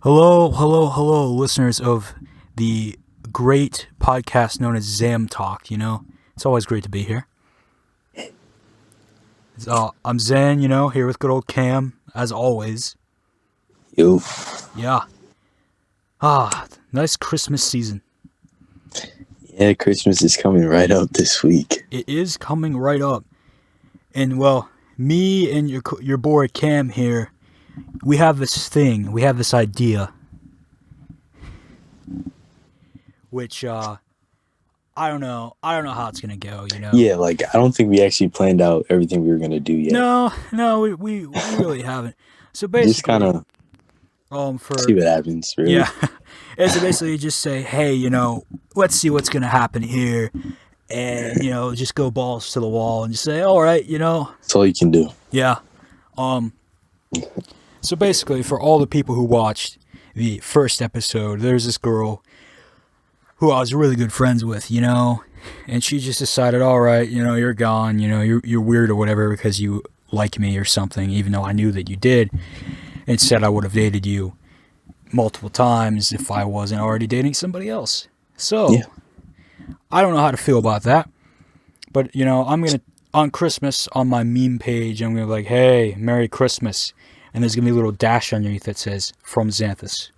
Hello, hello, hello, listeners of the great podcast known as XAM Talk. It's always great to be here. I'm Zen, here with good old Cam, as always. Yo. Yeah. Nice Christmas season. Yeah, Christmas is coming right up this week. It is coming right up. And, well, me and your boy Cam here, we have this idea, which, I don't know how it's going to go, Yeah, I don't think we actually planned out everything we were going to do yet. No, we really haven't. So Just kind basically, of see what happens, really. yeah, it's basically just say, hey, let's see what's gonna happen here, and just go balls to the wall and just say, all right, That's all you can do. yeah. So basically, for all the people who watched the first episode, there's this girl who I was really good friends with, and she just decided, all right, you're gone, you're weird or whatever because you like me or something, even though I knew that you did. Instead, I would have dated you multiple times if I wasn't already dating somebody else. So, Yeah. I don't know how to feel about that. But, I'm going to, on Christmas, on my meme page, I'm going to be like, hey, Merry Christmas. And there's going to be a little dash underneath that says, from Xanthus.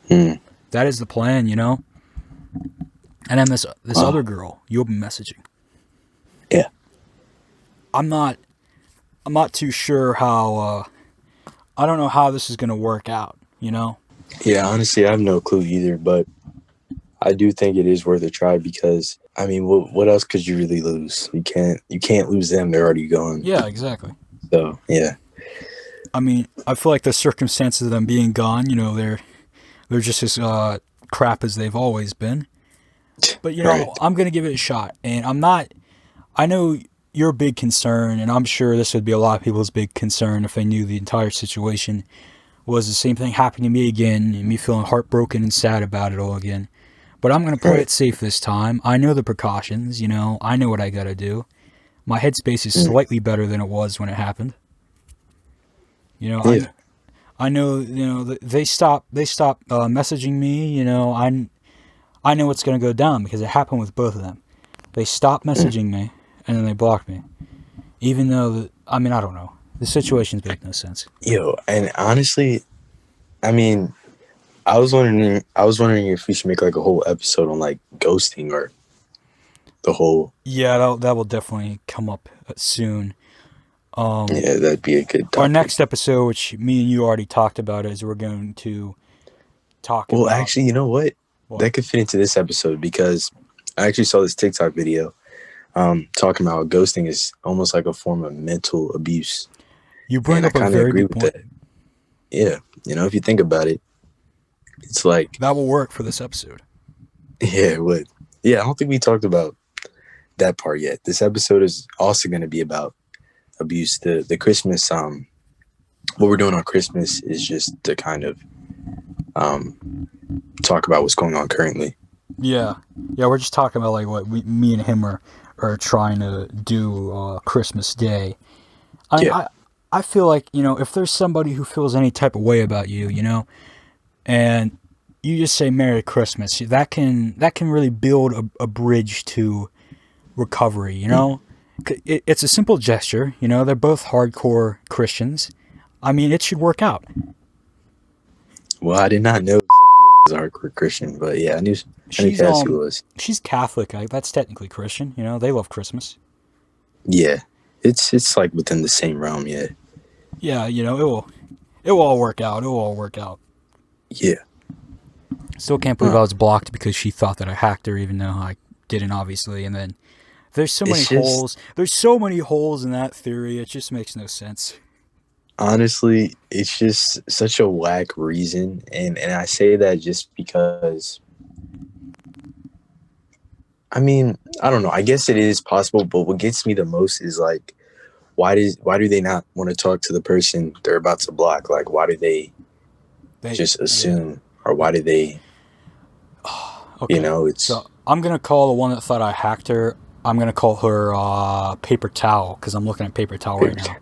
That is the plan, And then this other girl, you'll be messaging. Yeah. I'm not too sure how, I don't know how this is going to work out, Yeah, honestly, I have no clue either, but I do think it is worth a try because, I mean, what else could you really lose? You can't lose them. They're already gone. Yeah, exactly. So, yeah. I mean, I feel like the circumstances of them being gone, they're just as crap as they've always been. But, Right. I'm going to give it a shot. And I know your big concern, and I'm sure this would be a lot of people's big concern if they knew the entire situation was the same thing happening to me again, and me feeling heartbroken and sad about it all again. But I'm going to play it safe this time. I know the precautions, I know what I got to do. My headspace is slightly better than it was when it happened. Yeah. I know, they stopped messaging me, I know what's going to go down because it happened with both of them. They stopped messaging me, and then they blocked me. Even though, I don't know. The situations make no sense. Yo, and honestly, I mean, I was wondering if we should make a whole episode on ghosting or the whole. Yeah, that will definitely come up soon. Yeah, that'd be a good topic. Our next episode, which me and you already talked about, is we're going to talk Well, about... actually, you know what? That could fit into this episode because I actually saw this TikTok video talking about how ghosting is almost like a form of mental abuse. You bring up a very good point. That. Yeah, if you think about it, it's like... That will work for this episode. Yeah, it would. Yeah, I don't think we talked about that part yet. This episode is also going to be about abuse. The Christmas, what we're doing on Christmas is just to kind of talk about what's going on currently. Yeah, we're just talking about what me and him are trying to do Christmas Day. I feel like, if there's somebody who feels any type of way about you, and you just say Merry Christmas, that can really build a bridge to recovery, It's a simple gesture, they're both hardcore Christians. It should work out. Well, I did not know Sophia was a hardcore Christian, but yeah, I knew Cassie was. She's Catholic. That's technically Christian, they love Christmas. Yeah, it's within the same realm, yeah. Yeah, it will all work out. It will all work out. Yeah. Still can't believe I was blocked because she thought that I hacked her, even though I didn't, obviously. And then there's so many holes. There's so many holes in that theory. It just makes no sense. Honestly, it's just such a whack reason, and I say that just because. I don't know. I guess it is possible, but what gets me the most is why do they not want to talk to the person they're about to block? Why do they just assume, or why do they? Okay. It's. So I'm gonna call the one that thought I hacked her. I'm gonna call her Paper Towel because I'm looking at Paper Towel right now.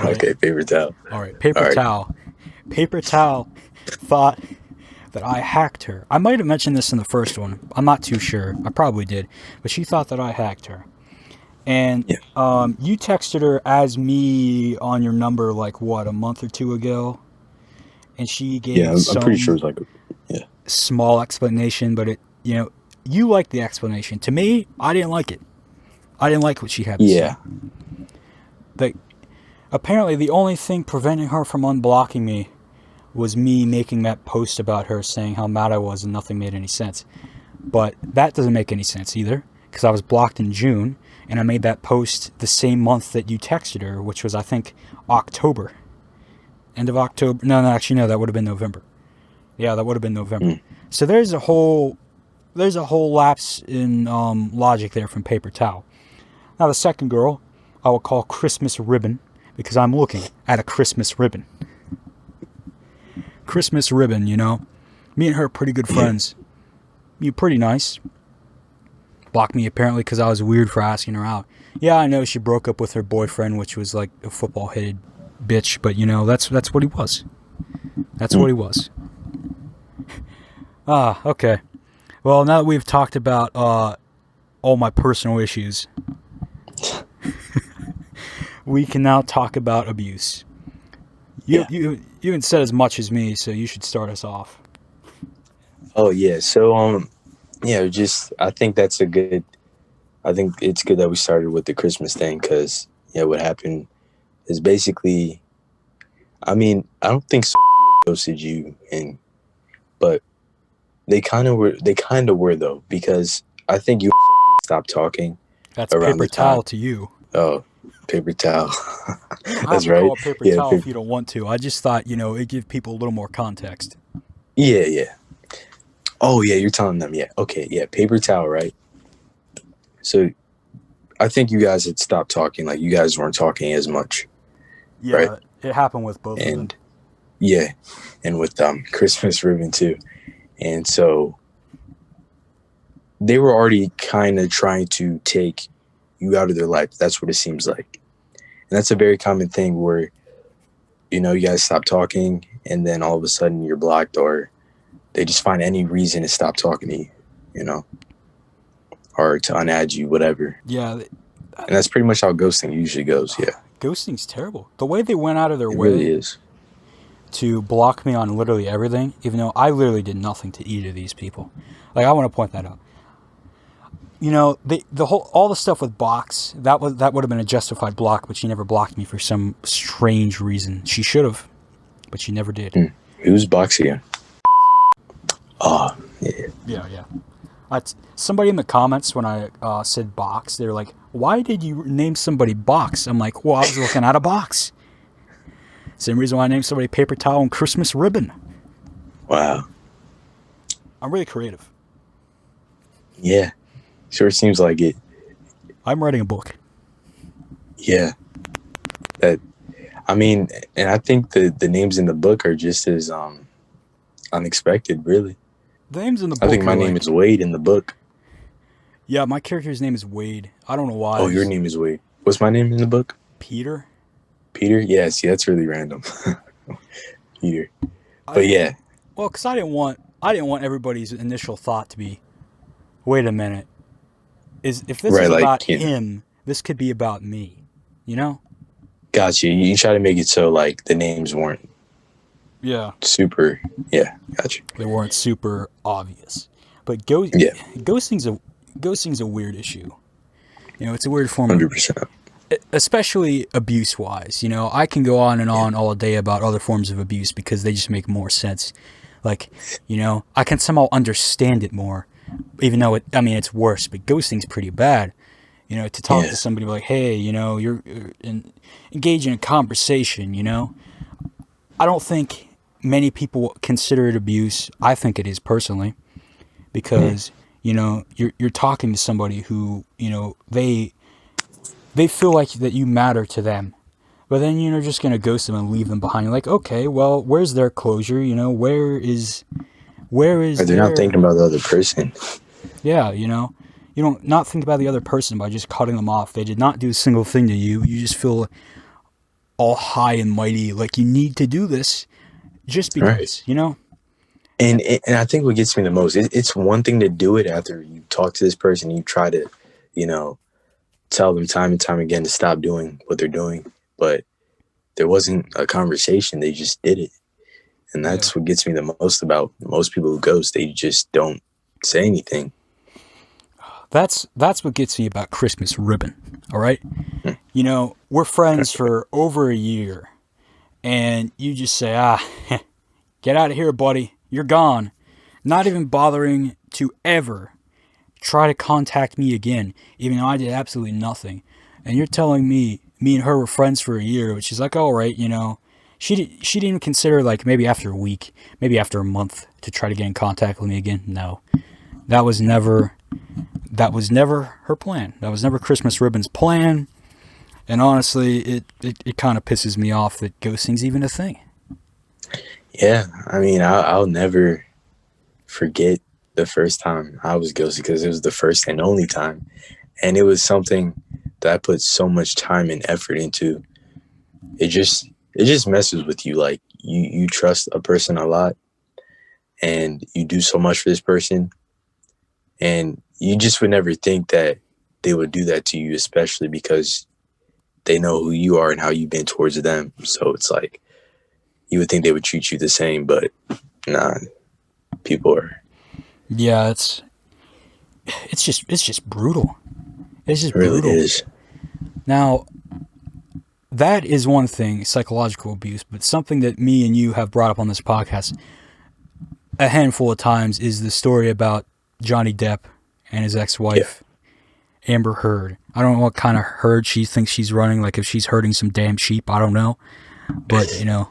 Okay, paper towel. All right, paper towel. Paper towel thought that I hacked her. I might have mentioned this in the first one. I'm not too sure. I probably did. But she thought that I hacked her. And you texted her as me on your number, like, what, a month or two ago? And she gave I'm pretty sure it was like, small explanation, but you liked the explanation. To me, I didn't like it. I didn't like what she had to say. Apparently, the only thing preventing her from unblocking me was me making that post about her saying how mad I was and nothing made any sense. But that doesn't make any sense either, because I was blocked in June, and I made that post the same month that you texted her, which was, I think, October. End of October. No, actually, no, that would have been November. Yeah, that would have been November. So there's a whole lapse in logic there from Paper Towel. Now, the second girl, I will call Christmas Ribbon, because I'm looking at a Christmas ribbon. Christmas Ribbon, you know. Me and her are pretty good friends. You're pretty nice. Blocked me apparently because I was weird for asking her out. Yeah, I know she broke up with her boyfriend, which was like a football-headed bitch, but you know, that's what he was. That's what he was. Okay. Well, now that we've talked about all my personal issues, we can now talk about abuse. You haven't said as much as me, so you should start us off. Oh yeah, so I think that's a good. I think it's good that we started with the Christmas thing because what happened is basically, I mean, I don't think so ghosted you, but they kind of were though, because I think you stopped talking. That's Paper Towel to you. Oh, Paper Towel. That's right. Call it Paper Towel if you don't want to. I just thought it give people a little more context. Yeah. Oh yeah, you're telling them. Yeah. Okay. Yeah. Paper Towel, right? So, I think you guys had stopped talking. Like you guys weren't talking as much. Yeah, right? It happened with both of them. Yeah, and with Christmas Ribbon too. And so they were already kind of trying to take you out of their life. That's what it seems like. And that's a very common thing where, you guys stop talking and then all of a sudden you're blocked, or they just find any reason to stop talking to you, or to unadd you, whatever. Yeah. And that's pretty much how ghosting usually goes, yeah. Ghosting's terrible. The way they went out of their way really is. To block me on literally everything, even though I literally did nothing to either of these people. Like, I want to point that out. All the stuff with blocks, that would have been a justified block, but she never blocked me for some strange reason. She should have, but she never did. Who's blocks again? Oh, yeah. Yeah. Somebody in the comments when I said box, they were like, "Why did you name somebody Box?" I'm like, "Well, I was looking at a box." Same reason why I named somebody Paper Towel and Christmas Ribbon. Wow. I'm really creative. Yeah. Sure seems like it. I'm writing a book. Yeah. And I think the names in the book are just as unexpected, really. The names in the book. I think my name is Wade in the book. Yeah, my character's name is Wade. I don't know why. Oh, your name is Wade. What's my name in the book? Peter. Peter? Yeah, see, that's really random. Peter. But yeah. Well, because I didn't want everybody's initial thought to be, wait a minute. If this is about him, this could be about me. Gotcha. You try to make it so like the names weren't super. Yeah, gotcha. They weren't super obvious. But ghosting's a weird issue. It's a weird form 100%. Especially abuse-wise. I can go on and on all day about other forms of abuse because they just make more sense. Like, I can somehow understand it more, even though it's worse, but ghosting's pretty bad. To talk to somebody like, hey, you're engaged in a conversation, I don't think many people consider it abuse. I think it is personally, because, you're talking to somebody who, they feel like that you matter to them, but then you're just going to ghost them and leave them behind. You're like, okay, well, where's their closure? Where is they're not thinking about the other person. Yeah, you don't not think about the other person by just cutting them off. They did not do a single thing to you. You just feel all high and mighty, like you need to do this just because, And I think what gets me the most, it's one thing to do it after you talk to this person, you try to, you know, tell them time and time again to stop doing what they're doing, but there wasn't a conversation. They just did it. And that's what gets me the most about most people who ghost. They just don't say anything. That's what gets me about Christmas ribbon, all right? You know, we're friends for over a year, and you just say, get out of here, buddy. You're gone. Not even bothering to ever try to contact me again, even though I did absolutely nothing. And you're telling me and her were friends for a year, which is like, all right, you know. She didn't even consider, like, maybe after a week, maybe after a month to try to get in contact with me again. No. That was never her plan. That was never Christmas Ribbon's plan. And honestly, it kind of pisses me off that ghosting's even a thing. Yeah, I mean, I'll never forget the first time I was ghosted, because it was the first and only time. And it was something that I put so much time and effort into. It just messes with you. Like, you trust a person a lot, and you do so much for this person, and you just would never think that they would do that to you, especially because they know who you are and how you've been towards them. So it's like, you would think they would treat you the same, but nah, people are. Yeah, it's just brutal. It's just It really brutal. is. Now, that is one thing, psychological abuse, but something that me and you have brought up on this podcast a handful of times is the story about Johnny Depp and his ex-wife, Amber Heard. I don't know what kind of herd she thinks she's running, like if she's herding some damn sheep, I don't know. But, you know,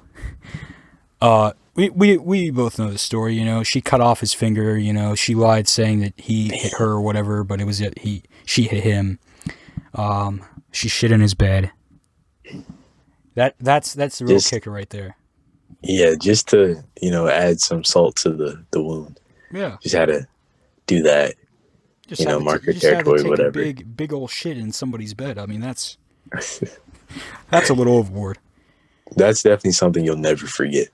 we both know the story, you know. She cut off his finger, you know. She lied saying that he hit her or whatever, but it was she hit him. She shit in his bed. That's the real kicker right there. Yeah, just to, you know, add some salt to the wound. Yeah. Just had to do that. Just you know, mark her territory, whatever. A big old shit in somebody's bed. I mean, that's a little overboard. That's definitely something you'll never forget.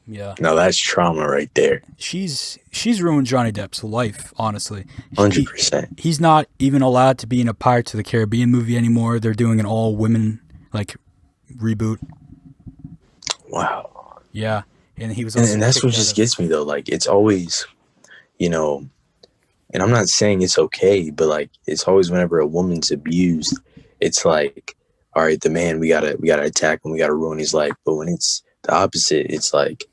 Yeah. Now that's trauma right there. She's ruined Johnny Depp's life, honestly. 100%. He's not even allowed to be in a Pirates of the Caribbean movie anymore. They're doing an all women like reboot. Wow. Yeah. And he was and that's what just gets me though. Like, it's always, you know, and I'm not saying it's okay, but like, it's always whenever a woman's abused, it's like, all right, the man, we gotta attack him, we gotta ruin his life. But when it's the opposite, it's like,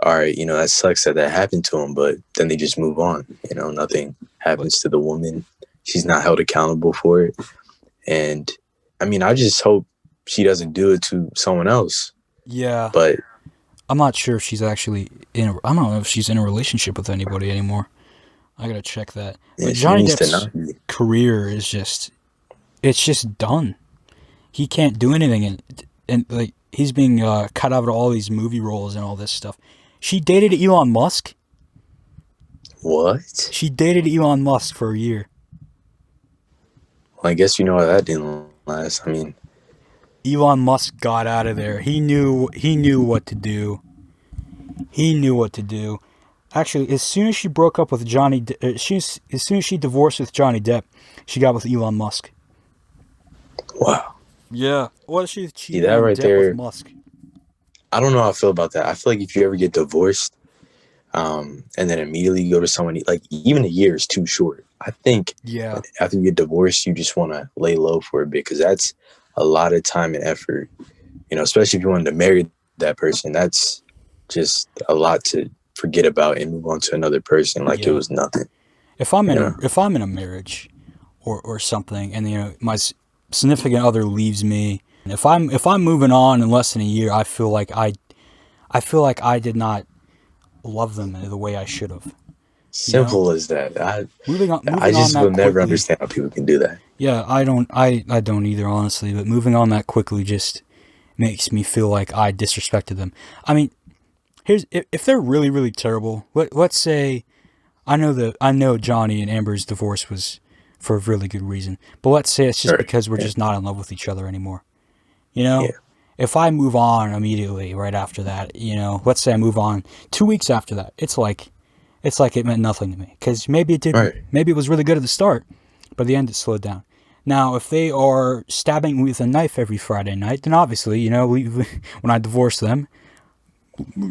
all right, you know, that sucks that happened to him, but then they just move on. You know, nothing happens to the woman. She's not held accountable for it. And I mean, I just hope she doesn't do it to someone else. Yeah. But I'm not sure if she's actually I don't know if she's in a relationship with anybody anymore. I gotta check that. Yeah, but Johnny Depp's career is it's just done. He can't do anything, and like, he's being cut out of all these movie roles and all this stuff. She dated Elon Musk. What? She dated Elon Musk for a year. Well, I guess you know why that didn't last. I mean, Elon Musk got out of there. He knew what to do. He knew what to do. Actually, as soon as she broke up with as soon as she divorced with Johnny Depp, she got with Elon Musk. Wow. Yeah. What is she? See, that right there, with Musk. I don't know how I feel about that. I feel like if you ever get divorced, and then immediately go to someone, like, even a year is too short. I think after you get divorced, you just want to lay low for a bit, because that's a lot of time and effort. You know, especially if you wanted to marry that person, that's just a lot to forget about and move on to another person like it was nothing. If I'm in a marriage or something, and, you know, my significant other leaves me, and if I'm moving on in less than a year, I feel like I did not love them the way I should have. Simple as that. Moving I just will never understand how people can do that. Yeah, I don't either, honestly. But moving on that quickly just makes me feel like I disrespected them. I mean, if they're really, really terrible. Let's say I know Johnny and Amber's divorce was for a really good reason, but let's say it's just because we're just not in love with each other anymore. You know, if I move on immediately right after that, let's say I move on 2 weeks after that, it's like it meant nothing to me, because maybe it didn't. Right. Maybe it was really good at the start, but at the end it slowed down. Now, if they are stabbing me with a knife every Friday night, then obviously, when I divorce them,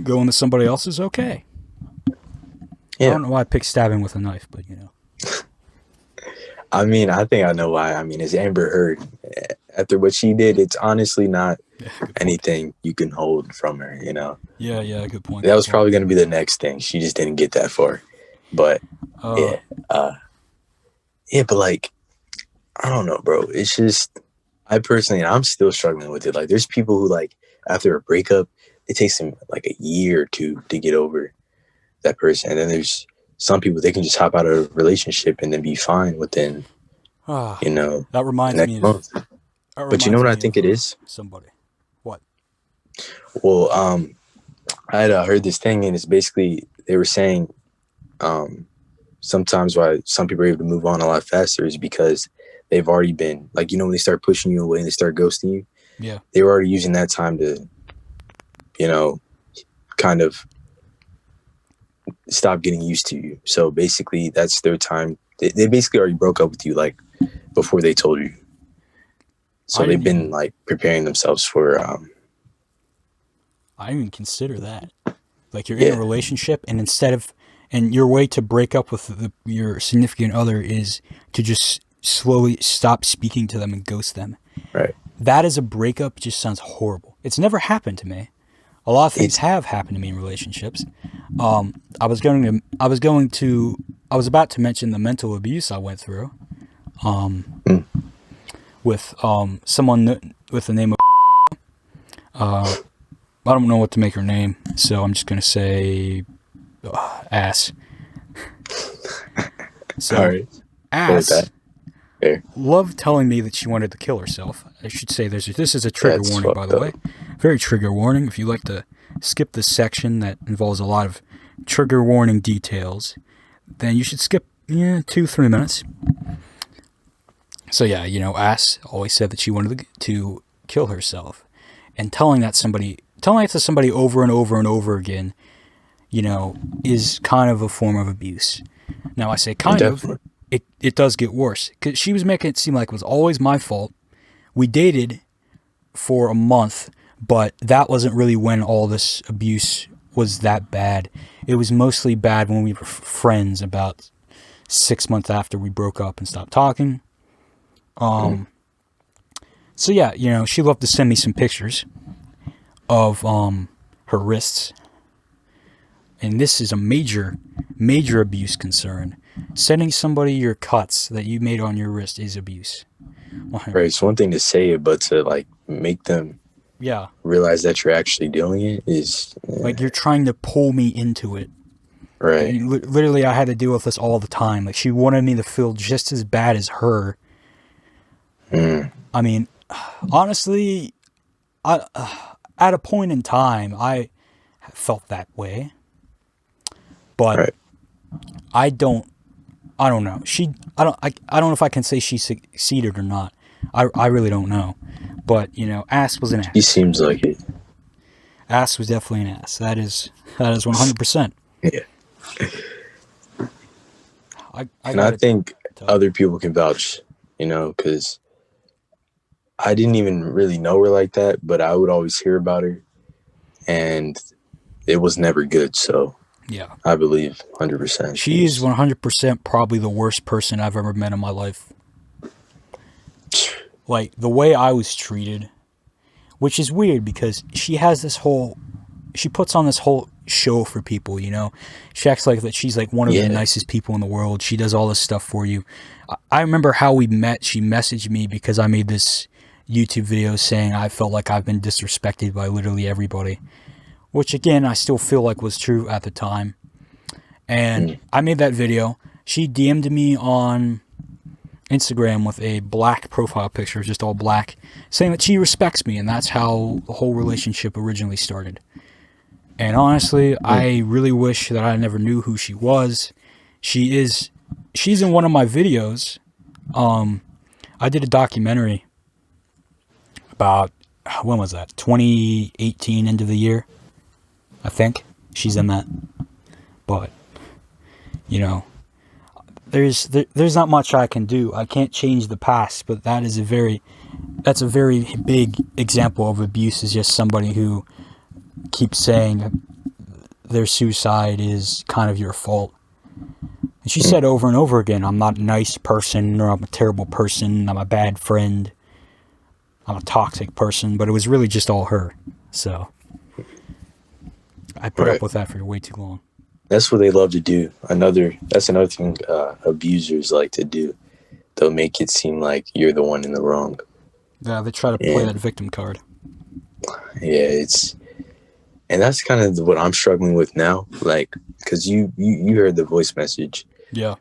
going to somebody else is okay. Yeah. I don't know why I picked stabbing with a knife, but I mean, I think I know why. I mean, it's Amber Heard. After what she did, it's honestly not anything you can hold from her, Yeah, good point. That was probably going to be the next thing. She just didn't get that far. But, yeah. But, like, I don't know, bro. It's just, I'm still struggling with it. Like, there's people who, like, after a breakup, it takes them, like, a year or two to get over that person. And then there's some people, they can just hop out of a relationship and then be fine within, that reminds next me month. But you know what I think it is? Somebody. What? Well, I had heard this thing, and it's basically, they were saying sometimes why some people are able to move on a lot faster is because they've already been, like, when they start pushing you away and they start ghosting you, yeah, they were already using that time to, kind of stop getting used to you. So basically, that's their time. They basically already broke up with you, like, before they told you. So they've been, like, preparing themselves for... I didn't even consider that. Like, you're in a relationship, and and your way to break up with your significant other is to just slowly stop speaking to them and ghost them. Right. That as a breakup just sounds horrible. It's never happened to me. A lot of things have happened to me in relationships. I was about to mention the mental abuse I went through. With someone with the name of I don't know what to make her name, so I'm just gonna say ass. So all right. ass loved telling me that she wanted to kill herself. I should say this is a trigger warning, by the way. Very trigger warning. If you like to skip this section that involves a lot of trigger warning details, then you should skip 2-3 minutes. So yeah, ass always said that she wanted to kill herself, and telling that to somebody over and over and over again, is kind of a form of abuse. Now I say kind of, it does get worse, because she was making it seem like it was always my fault. We dated for a month, but that wasn't really when all this abuse was that bad. It was mostly bad when we were friends, about 6 months after we broke up and stopped talking. So yeah, she loved to send me some pictures of her wrists. And this is a major abuse concern. Sending somebody your cuts that you made on your wrist is abuse. Right, it's one thing to say it, but to, like, make them realize that you're actually doing it is... Like, you're trying to pull me into it. Right. And literally, I had to deal with this all the time. Like, she wanted me to feel just as bad as her. I mean, honestly, at a point in time, I felt that way. But I don't know. I don't know if I can say she succeeded or not. I really don't know. But, ass was an ass. He seems like it. Ass was definitely an ass. That is 100%. Yeah. I think other people can vouch, because I didn't even really know her like that, but I would always hear about her, and it was never good. So yeah, I believe 100%. She is 100% probably the worst person I've ever met in my life. Like, the way I was treated, which is weird because she puts on this whole show for people, She acts like that she's like one of the nicest people in the world. She does all this stuff for you. I remember how we met. She messaged me because I made this YouTube video saying I felt like I've been disrespected by literally everybody, which again, I still feel like was true at the time. And I made that video. She DM'd me on Instagram with a black profile picture, just all black, saying that she respects me, and that's how the whole relationship originally started. And honestly, I really wish that I never knew who she was. She's in one of my videos. I did a documentary about when was that? 2018, end of the year, I think. She's in that. But, you know, there's not much I can do. I can't change the past, but that's a very big example of abuse, is just somebody who keeps saying their suicide is kind of your fault. And she said over and over again, I'm not a nice person, or I'm a terrible person, I'm a bad friend, I'm a toxic person, but it was really just all her. So I put up with that for way too long. That's what they love to do. That's another thing abusers like to do. They'll make it seem like you're the one in the wrong. Yeah, they try to play that victim card. Yeah, and that's kind of what I'm struggling with now. Like, because you heard the voice message. Yeah.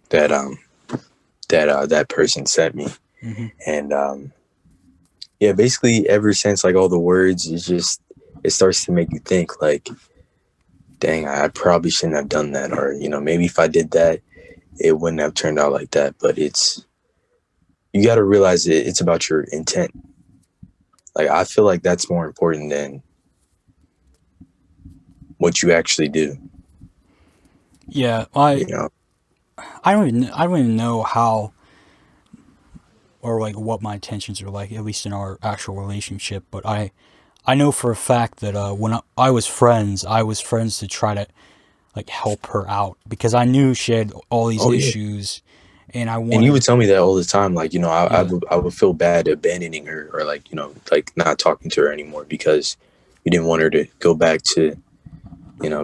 That person sent me, mm-hmm. and yeah, basically ever since, like, all the words, it starts to make you think, like, dang, I probably shouldn't have done that, or maybe if I did that, it wouldn't have turned out like that. But you got to realize it's about your intent. Like, I feel like that's more important than what you actually do. Yeah, I don't even know how, or like what my intentions are like, at least in our actual relationship. But I know for a fact that when I was friends to try to like help her out, because I knew she had all these issues, and I wanted. And you would tell me that all the time, like, I would feel bad abandoning her, or like not talking to her anymore because you didn't want her to go back to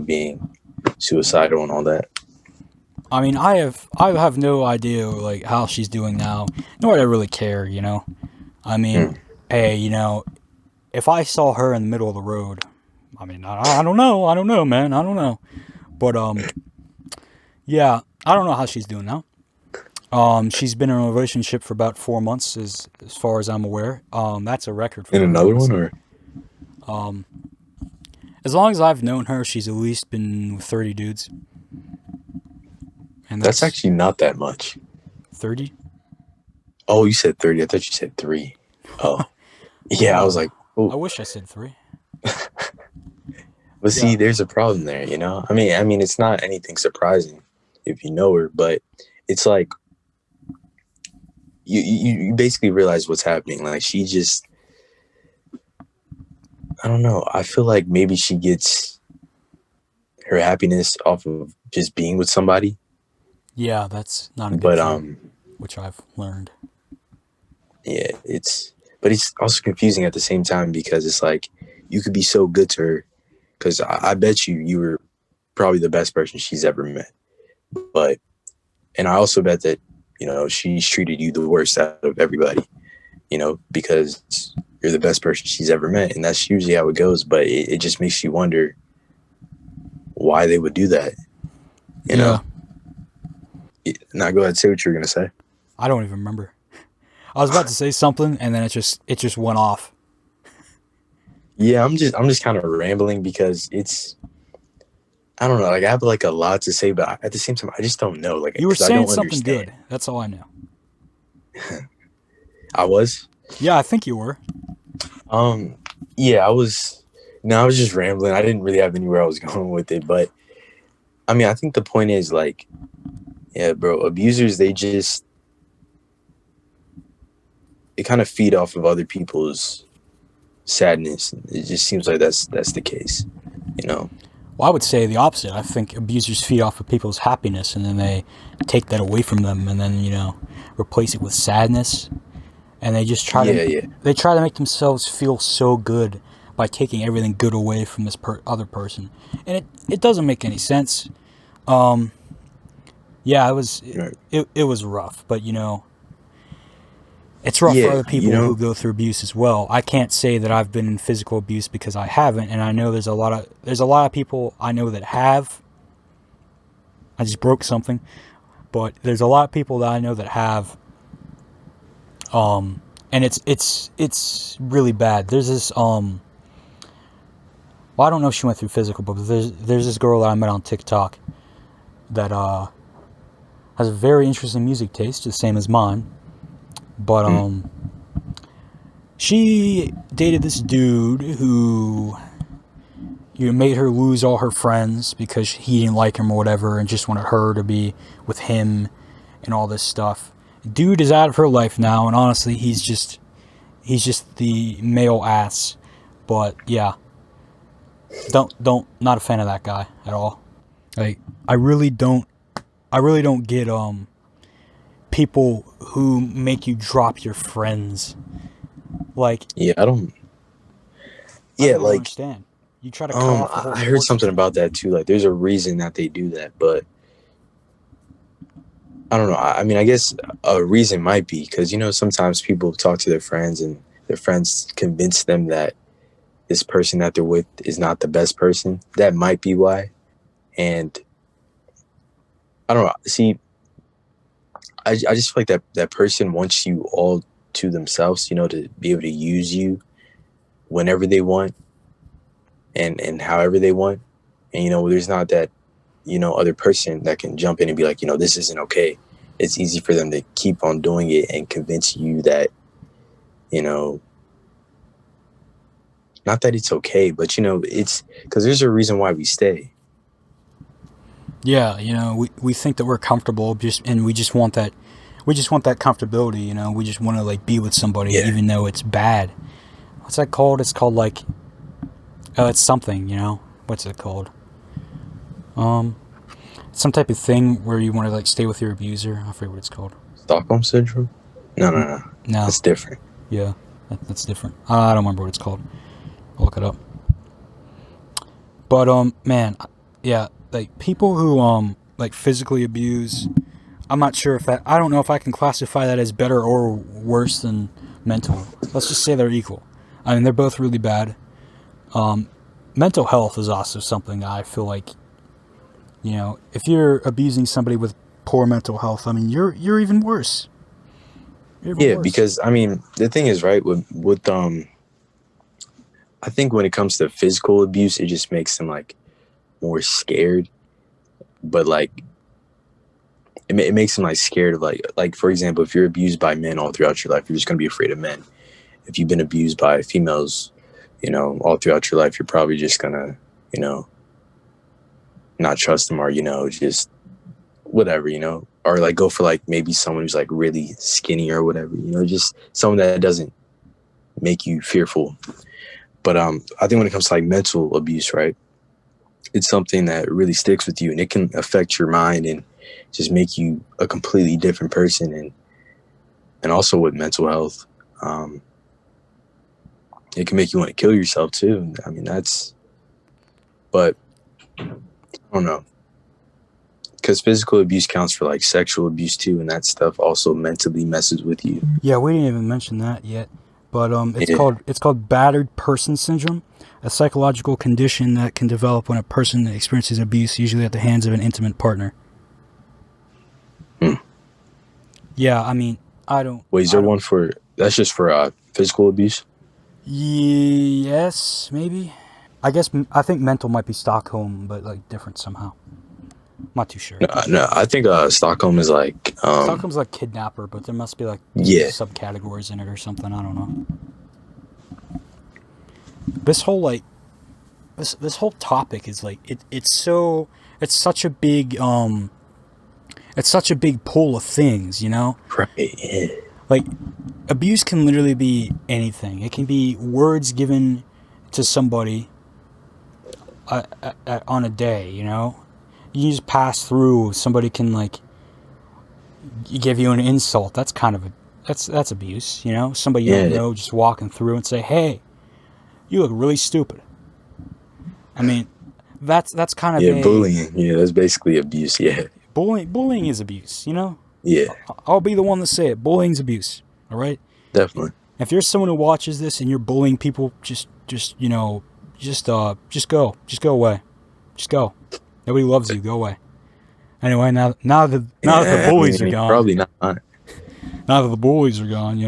being suicidal and all that. I mean, I have no idea like how she's doing now, nor do I really care. I mean, hey, if I saw her in the middle of the road, I mean, I don't know, man, I don't know, but yeah, I don't know how she's doing now. She's been in a relationship for about 4 months, as far as I'm aware. That's a record for her. In another one, or as long as I've known her, she's at least been with 30 dudes. And that's actually not that much. 30? Oh, you said 30. I thought you said 3. Oh. Yeah, I was like, ooh. I wish I said 3. But see, there's a problem there, I mean, it's not anything surprising if you know her, but it's like you basically realize what's happening. Like, she just, I don't know. I feel like maybe she gets her happiness off of just being with somebody. Yeah, that's not a good thing, which I've learned. Yeah, it's also confusing at the same time, because it's like you could be so good to her, because I bet you were probably the best person she's ever met. And I also bet that, she's treated you the worst out of everybody, because you're the best person she's ever met. And that's usually how it goes. But it just makes you wonder why they would do that, you know? Now go ahead, say what you were going to say. I don't even remember. I was about to say something, and then it just went off. Yeah, I'm just kind of rambling because I don't know. Like, I have like a lot to say, but at the same time, I just don't know. Like, you were saying something good. That's all I know. I was? Yeah, I think you were. Yeah, I was. No, I was just rambling. I didn't really have anywhere I was going with it, but I mean, I think the point is, like, yeah, bro, abusers, they kind of feed off of other people's sadness. It just seems like that's the case, Well, I would say the opposite. I think abusers feed off of people's happiness, and then they take that away from them, and then replace it with sadness, and they just try they try to make themselves feel so good by taking everything good away from this other person, and it doesn't make any sense. Yeah, it was rough, but it's rough for other people who go through abuse as well. I can't say that I've been in physical abuse because I haven't, and I know there's a lot of people I know that have. I just broke something, but there's a lot of people that I know that have. And it's really bad. There's this well, I don't know if she went through physical, but there's this girl that I met on TikTok that has a very interesting music taste, the same as mine. But she dated this dude who made her lose all her friends because he didn't like him or whatever and just wanted her to be with him and all this stuff. Dude is out of her life now, and honestly, he's just the male ass. But yeah, not a fan of that guy at all. Like, I really don't get people who make you drop your friends. Like, Yeah, I don't. I Yeah, don't like understand. You try to cut off the whole I heard something support about that too. Like, there's a reason that they do that, but I don't know. I mean, I guess a reason might be because sometimes people talk to their friends and their friends convince them that this person that they're with is not the best person. That might be why. And I don't know. See, I just feel like that person wants you all to themselves, to be able to use you whenever they want and however they want. And, there's not that, other person that can jump in and be like, this isn't okay. It's easy for them to keep on doing it and convince you that, not that it's okay, but, it's because there's a reason why we stay. Yeah, we think that we're comfortable, and we just want that comfortability. We just want to like be with somebody, Yeah. even though it's bad. What's that called? It's called like, it's something. What's it called? Some type of thing where you want to like stay with your abuser. I forget what it's called. Stockholm syndrome? No. No, That's different. yeah, that's different. I don't remember what it's called. I'll look it up. But man, yeah, like people who like physically abuse. I'm not sure I don't know if I can classify that as better or worse than mental. Let's just say they're equal. I mean, they're both really bad. Mental health is also something I feel like, if you're abusing somebody with poor mental health, I mean, you're even worse. Yeah, because I mean, the thing is, right, with I think when it comes to physical abuse, it just makes them like more scared. But like, it makes them like scared of like for example, if you're abused by men all throughout your life, you're just gonna be afraid of men. If you've been abused by females, all throughout your life, you're probably just gonna, not trust them or just whatever, or like go for like maybe someone who's like really skinny or whatever, just someone that doesn't make you fearful. But I think when it comes to like mental abuse, right, it's something that really sticks with you and it can affect your mind and just make you a completely different person. And also with mental health, it can make you want to kill yourself too. I mean, but I don't know. Because physical abuse counts for like sexual abuse too, and that stuff also mentally messes with you. Yeah, we didn't even mention that yet. But it's called battered person syndrome, a psychological condition that can develop when a person experiences abuse, usually at the hands of an intimate partner. Yeah, I mean, I don't. Wait, is there one for that's just for physical abuse? Yes, maybe. I think mental might be Stockholm, but like different somehow. I'm not too sure. No, I think Stockholm is like Stockholm's like kidnapper, but there must be like subcategories in it or something. I don't know. This whole like this whole topic is like it's such a big pool of things, Right. Yeah. Like, abuse can literally be anything. It can be words given to somebody on a day, You just pass through. Somebody can, like, give you an insult. That's kind of that's abuse, Somebody you don't know just walking through and say, hey, you look really stupid. I mean, that's kind of bullying. Yeah, that's basically abuse, yeah. Bullying is abuse, Yeah. I'll be the one to say it. Bullying's abuse. All right? Definitely. If you're someone who watches this and you're bullying people, just go. Just go away. Just go. Nobody loves you. Go away. Anyway, now that the bullies are gone. Probably not. Now that the bullies are gone,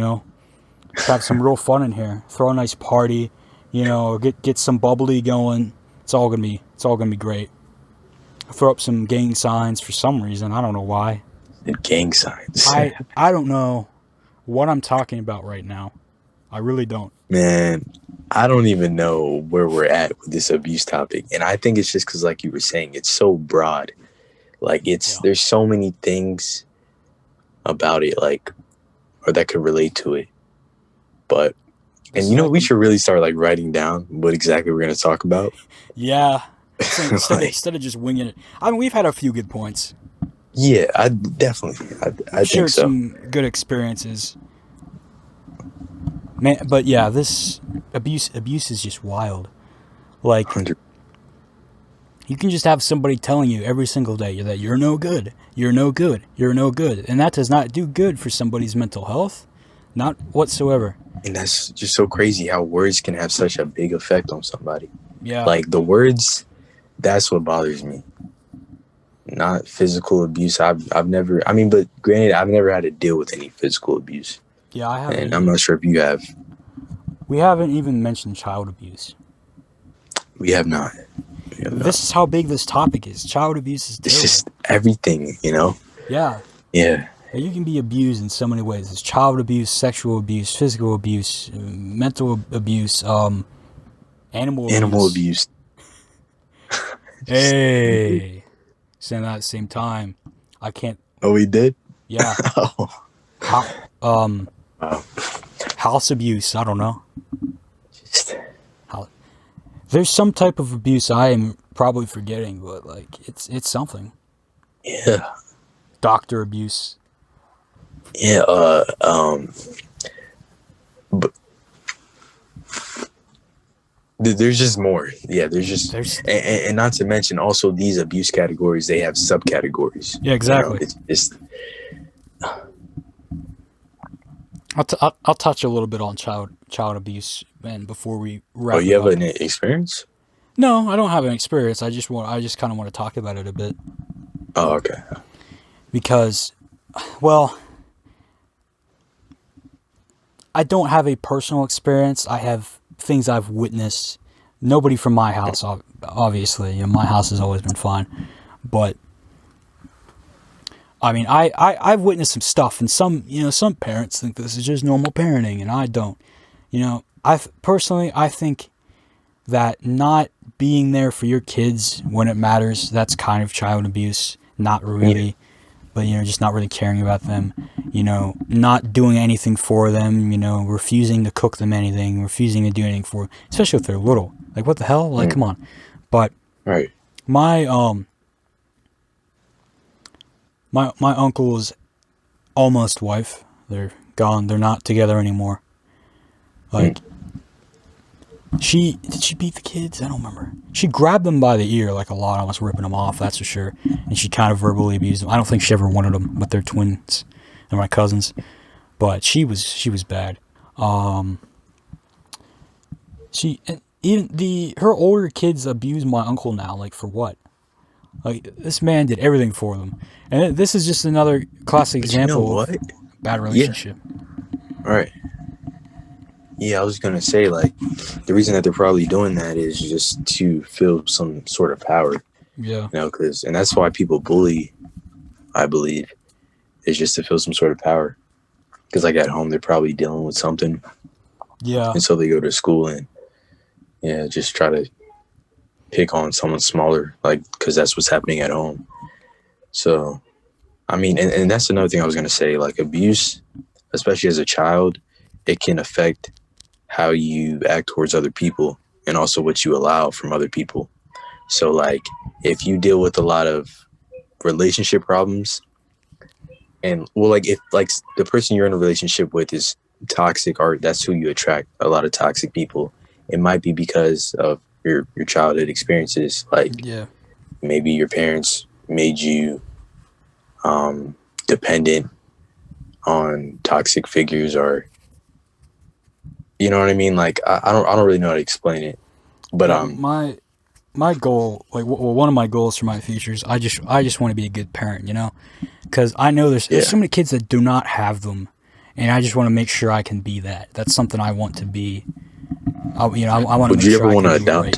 let's have some real fun in here. Throw a nice party, get some bubbly going. It's all gonna be great. Throw up some gang signs for some reason. I don't know why. Gang signs. I don't know what I'm talking about right now. I really don't. Man, I don't even know where we're at with this abuse topic. And I think it's just because, like you were saying, it's so broad. Like, Yeah. there's so many things about it, like, or that could relate to it. But, This and is we like should really start, like, writing down what exactly we're going to talk about. yeah. So Like, instead of just winging it, I mean, we've had a few good points. yeah, I definitely, I We've think shared so. some good experiences. Man, but yeah, this abuse is just wild. Like 100. you can just have somebody telling you every single day that you're no good, you're no good, you're no good, and that does not do good for somebody's mental health, not whatsoever. And that's just so crazy how words can have such a big effect on somebody. Yeah, Like, the words, that's what bothers me. Not physical abuse. I've never, I mean, but granted, I've never had to deal with any physical abuse. yeah, I haven't And I'm either. not sure if you have. We haven't even mentioned child abuse. We have not. We have not. This is how big this topic is. Child abuse is It's terrible. just everything, Yeah. Yeah. You can be abused in so many ways. There's child abuse, sexual abuse, physical abuse, mental abuse, animal Animal abuse. abuse. Hey, saying that at the same time. I can't. Oh, we did? Yeah. Oh. How, Wow. house abuse. I don't know. Just, There's some type of abuse I am probably forgetting, but like it's something. yeah. Doctor abuse. Yeah. But there's just more. Yeah, there's just, There's and not to mention also these abuse categories, they have subcategories. yeah, exactly. It's just, I'll touch a little bit on child abuse, and before we wrap oh, it you have up. an experience? No, I don't have an experience. I just kind of want to talk about it a bit Oh, okay. because, well, I don't have a personal experience. I have things I've witnessed. Nobody from my house, obviously. My house has always been fine, but I mean, I've witnessed some stuff, and some parents think this is just normal parenting, and I don't. I think that not being there for your kids when it matters, that's kind of child abuse. Not really, but just not really caring about them. Not doing anything for them. Refusing to cook them anything, refusing to do anything for them, especially if they're little. Like, what the hell? Like, come on. But Right. my my uncle's almost wife, they're gone. They're not together anymore. Like, did she beat the kids? I don't remember. She grabbed them by the ear like a lot, almost ripping them off, that's for sure. And she kind of verbally abused them. I don't think she ever wanted them, but they're twins. They're my cousins. But she was bad. Her older kids abuse my uncle now. Like, for what? Like, this man did everything for them. And this is just another classic example of bad relationship. All right. Yeah, I was going to say, like, the reason that they're probably doing that is just to feel some sort of power. Yeah. And that's why people bully, I believe, is just to feel some sort of power. Because, like, at home, they're probably dealing with something. Yeah. And so they go to school and, just try to pick on someone smaller, like, because that's what's happening at home. So, I mean, and that's another thing I was going to say, like, abuse, especially as a child, it can affect how you act towards other people and also what you allow from other people. So, like, if you deal with a lot of relationship problems and, well, like, if, like, the person you're in a relationship with is toxic, or that's who you attract, a lot of toxic people, it might be because of your childhood experiences. Like, maybe your parents made you dependent on toxic figures, or you know what I mean? Like, I don't really know how to explain it, but my goal, like, one of my goals for my future is I just want to be a good parent, because I know there's so many kids that do not have them, and I just want to make sure I can be that. That's something I want to be. I want to make sure I can do it right.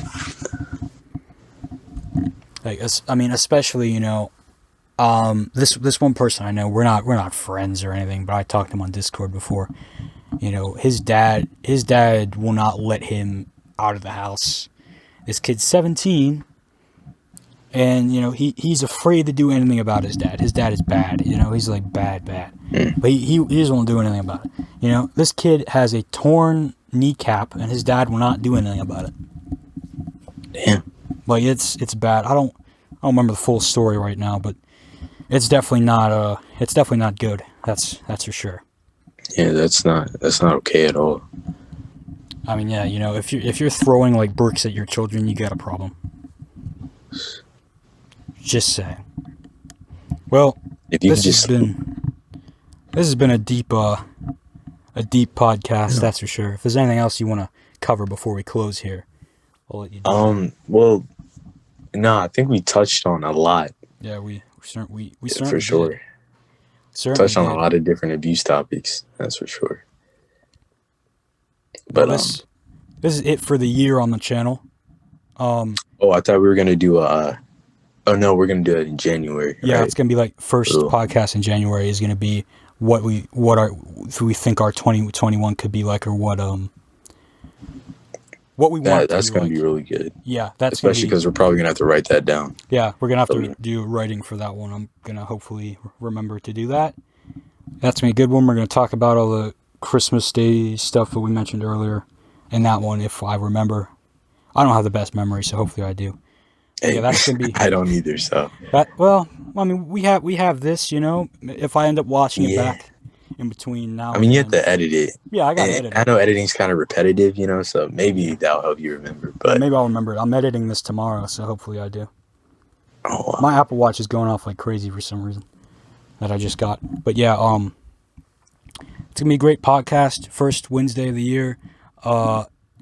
Like, I mean, especially this one person I know, we're not friends or anything, but I talked to him on Discord before. You know, his dad will not let him out of the house. This kid's 17, and you know he's afraid to do anything about his dad. His dad is bad. You know, he's like bad, but he doesn't want to do anything about it. You know, this kid has a torn kneecap, and his dad will not do anything about it. Damn. Like it's bad. I don't remember the full story right now, but it's definitely not good. That's for sure. Yeah, that's not okay at all. I mean, yeah, you know, if you're throwing like bricks at your children, you got a problem. Just saying. Well, this has been a deep podcast, that's for sure. If there's anything else you want to cover before we close here, I'll let you do. Well, no, I think we touched on a lot. Yeah, we certainly for sure. Did. Certainly touched on did. a lot of different abuse topics. That's for sure. But this is it for the year on the channel. I thought we were gonna do we're gonna do it in January. Yeah, right? it's gonna be like first podcast in January is gonna be what we think our 2021 could be like, or what we want. That's gonna be really good. Yeah, that's especially because we're probably gonna have to write that down. Yeah, we're gonna have to do writing for that one. I'm gonna hopefully remember to do that. That's gonna be a good one. We're gonna talk about all the Christmas Day stuff that we mentioned earlier in that one, if I remember. I don't have the best memory, so hopefully I do. Hey, yeah, that's gonna be. I don't either. So well, I mean, we have this. You know, if I end up watching it back in between now. I mean, you have to edit it. Yeah, I gotta edit it. I know editing's kind of repetitive, you know, so maybe that'll help you remember. But maybe I'll remember it. I'm editing this tomorrow, so hopefully I do. Oh, wow. My Apple Watch is going off like crazy for some reason that I just got. But yeah, it's gonna be a great podcast. First Wednesday of the year.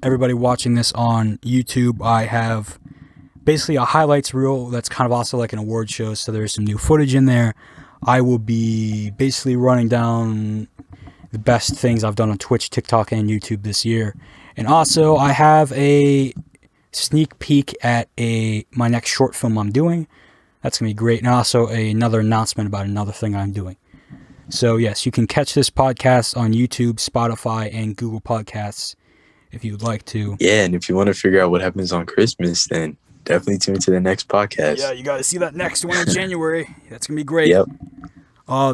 Everybody watching this on YouTube, I have basically a highlights reel that's kind of also like an award show, so there's some new footage in there. I will be basically running down the best things I've done on Twitch, TikTok, and YouTube this year. And also, I have a sneak peek at my next short film I'm doing. That's going to be great. And also another announcement about another thing I'm doing. So yes, you can catch this podcast on YouTube, Spotify, and Google Podcasts if you would like to. Yeah, and if you want to figure out what happens on Christmas, then definitely tune into the next podcast. Yeah, you got to see that next one in January. That's going to be great. Yep.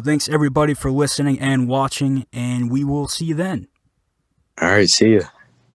Thanks, everybody, for listening and watching, and we will see you then. All right, see ya.